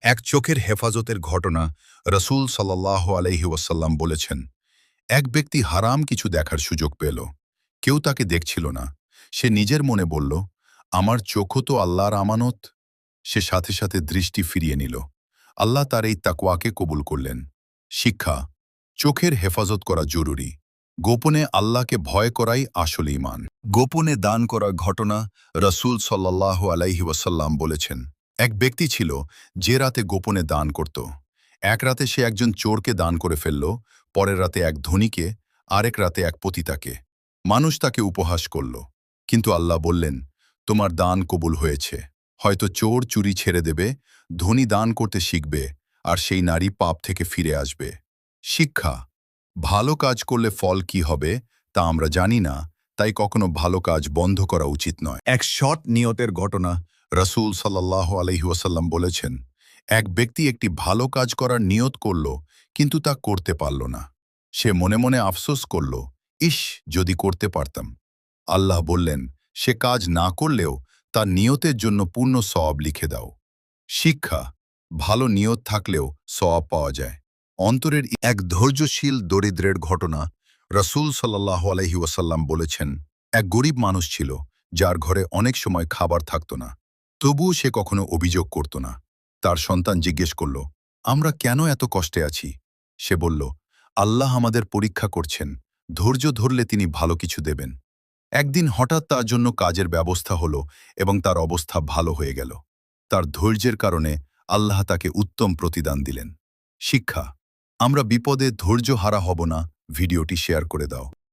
এক চোখের হেফাজতের ঘটনা রসূল সাল্লাল্লাহু আলাইহি ওয়াসাল্লাম বলেছেন, এক ব্যক্তি হারাম কিছু দেখার সুযোগ পেল। কেউ তাকে দেখছিল না। সে নিজের মনে বলল, আমার চোখও তো আল্লাহর আমানত। সে সাথে সাথে দৃষ্টি ফিরিয়ে নিল। আল্লাহ তার এই তাকওয়াকে কবুল করলেন। শিক্ষা: চোখের হেফাজত করা জরুরি। গোপনে আল্লাহকে ভয় করাই আসল ঈমান। গোপনে দান করার ঘটনা রসূল সাল্লাল্লাহু আলাইহি ওয়াসাল্লাম বলেছেন, এক ব্যক্তি ছিল যে রাতে গোপনে দান করত। এক রাতে সে একজন চোরকে দান করে ফেলল, পরের রাতে এক ধনীকে, আরেক রাতে এক পতিতাকে। মানুষ তাকে উপহাস করল, কিন্তু আল্লাহ বললেন, তোমার দান কবুল হয়েছে। হয়তো চোর চুরি ছেড়ে দেবে, ধনী দান করতে শিখবে, আর সেই নারী পাপ থেকে ফিরে আসবে। শিক্ষা: ভালো কাজ করলে ফল কি হবে তা আমরা জানি না, তাই কখনো ভালো কাজ বন্ধ করা উচিত নয়। এক সৎ নিয়তের ঘটনা রসূল সাল্লাল্লাহু আলাইহি ওয়াসাল্লাম বলেছেন, এক ব্যক্তি একটি ভালো কাজ করার নিয়ত করল, কিন্তু তা করতে পারল না। সে মনে মনে আফসোস করল, ইস, যদি করতে পারতাম। আল্লাহ বললেন, সে কাজ না করলেও তার নিয়তের জন্য পূর্ণ সওয়াব লিখে দাও। শিক্ষা: ভালো নিয়ত থাকলেও সওয়াব পাওয়া যায়। অন্তরের এক ধৈর্যশীল দরিদ্রের ঘটনা রসূল সাল্লাল্লাহু আলাইহি ওয়াসাল্লাম বলেছেন, এক গরিব মানুষ ছিল যার ঘরে অনেক সময় খাবার থাকত না। তবুও সে কখনো অভিযোগ করত না। তার সন্তান জিজ্ঞেস করল, আমরা কেন এত কষ্টে আছি? সে বলল, আল্লাহ আমাদের পরীক্ষা করছেন, ধৈর্য ধরলে তিনি ভালো কিছু দেবেন। একদিন হঠাৎ তার জন্য কাজের ব্যবস্থা হলো এবং তার অবস্থা ভালো হয়ে গেল। তার ধৈর্যের কারণে আল্লাহ তাকে উত্তম প্রতিদান দিলেন। শিক্ষা: আমরা বিপদে ধৈর্য হারা হব না। ভিডিওটি শেয়ার করে দাও।